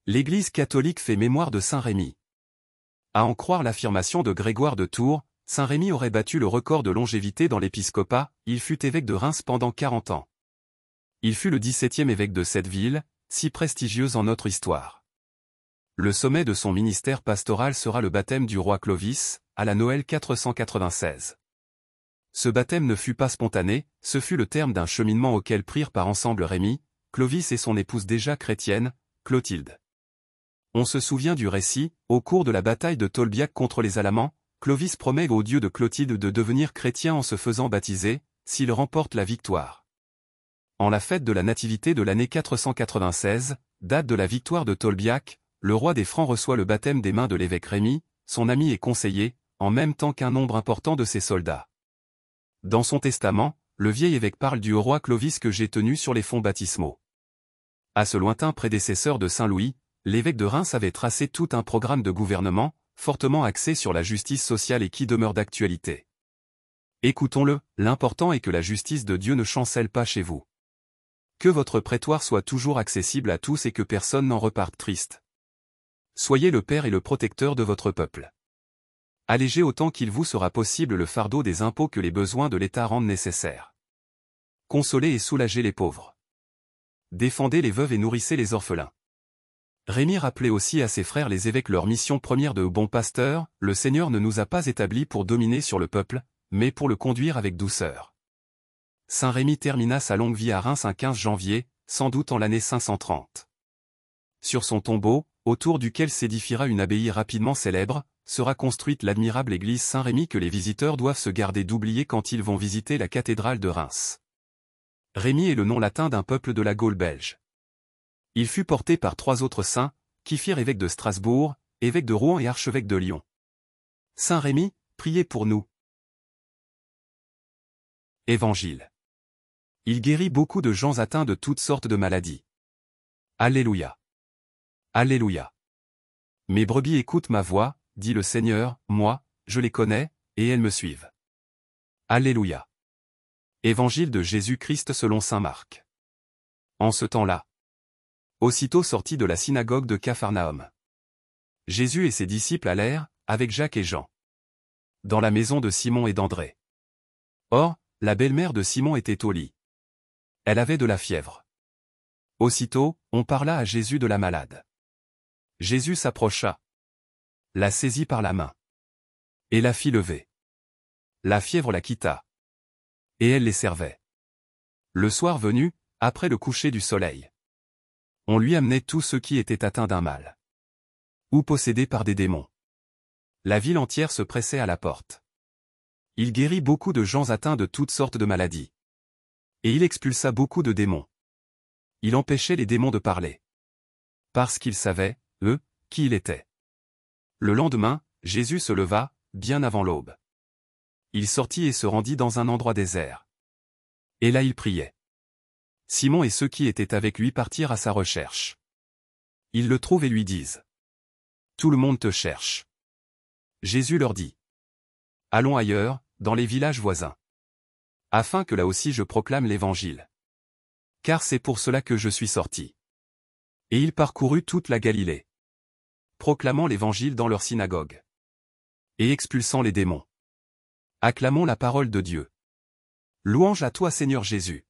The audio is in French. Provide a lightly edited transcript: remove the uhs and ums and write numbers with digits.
L'Église catholique fait mémoire de Saint Rémi. À en croire l'affirmation de Grégoire de Tours, Saint Rémi aurait battu le record de longévité dans l'épiscopat, il fut évêque de Reims pendant 40 ans. Il fut le 17e évêque de cette ville, si prestigieuse en notre histoire. Le sommet de son ministère pastoral sera le baptême du roi Clovis, à la Noël 496. Ce baptême ne fut pas spontané, ce fut le terme d'un cheminement auquel prirent part ensemble Rémi, Clovis et son épouse déjà chrétienne, Clotilde. On se souvient du récit, au cours de la bataille de Tolbiac contre les Alamans, Clovis promet au dieu de Clotilde de devenir chrétien en se faisant baptiser, s'il remporte la victoire. En la fête de la Nativité de l'année 496, date de la victoire de Tolbiac, le roi des Francs reçoit le baptême des mains de l'évêque Rémi, son ami et conseiller, en même temps qu'un nombre important de ses soldats. Dans son testament, le vieil évêque parle du roi Clovis que j'ai tenu sur les fonds baptismaux. À ce lointain prédécesseur de Saint Louis, l'évêque de Reims avait tracé tout un programme de gouvernement, fortement axé sur la justice sociale et qui demeure d'actualité. Écoutons-le, l'important est que la justice de Dieu ne chancelle pas chez vous. Que votre prétoire soit toujours accessible à tous et que personne n'en reparte triste. Soyez le Père et le protecteur de votre peuple. Allégez autant qu'il vous sera possible le fardeau des impôts que les besoins de l'État rendent nécessaires. Consolez et soulagez les pauvres. Défendez les veuves et nourrissez les orphelins. Rémi rappelait aussi à ses frères les évêques leur mission première de bon pasteur, le Seigneur ne nous a pas établis pour dominer sur le peuple, mais pour le conduire avec douceur. Saint Rémi termina sa longue vie à Reims un 15 janvier, sans doute en l'année 530. Sur son tombeau, autour duquel s'édifiera une abbaye rapidement célèbre, sera construite l'admirable église Saint-Rémy que les visiteurs doivent se garder d'oublier quand ils vont visiter la cathédrale de Reims. Rémi est le nom latin d'un peuple de la Gaule belge. Il fut porté par 3 autres saints, qui firent évêque de Strasbourg, évêque de Rouen et archevêque de Lyon. Saint Rémi, priez pour nous. Évangile. Il guérit beaucoup de gens atteints de toutes sortes de maladies. Alléluia. Alléluia. Mes brebis écoutent ma voix, dit le Seigneur, moi, je les connais, et elles me suivent. Alléluia. Évangile de Jésus-Christ selon saint Marc. En ce temps-là, aussitôt sortis de la synagogue de Capharnaüm, Jésus et ses disciples allèrent, avec Jacques et Jean, dans la maison de Simon et d'André. Or, la belle-mère de Simon était au lit. Elle avait de la fièvre. Aussitôt, on parla à Jésus de la malade. Jésus s'approcha, la saisit par la main, et la fit lever. La fièvre la quitta, et elle les servait. Le soir venu, après le coucher du soleil, on lui amenait tous ceux qui étaient atteints d'un mal, ou possédés par des démons. La ville entière se pressait à la porte. Il guérit beaucoup de gens atteints de toutes sortes de maladies. Et il expulsa beaucoup de démons. Il empêchait les démons de parler. Parce qu'ils savaient, eux, qui il était. Le lendemain, Jésus se leva, bien avant l'aube. Il sortit et se rendit dans un endroit désert. Et là il priait. Simon et ceux qui étaient avec lui partirent à sa recherche. Ils le trouvent et lui disent: Tout le monde te cherche. Jésus leur dit: Allons ailleurs, dans les villages voisins, afin que là aussi je proclame l'Évangile. Car c'est pour cela que je suis sorti. Et il parcourut toute la Galilée, proclamant l'Évangile dans leur synagogue, et expulsant les démons. Acclamons la parole de Dieu. Louange à toi Seigneur Jésus.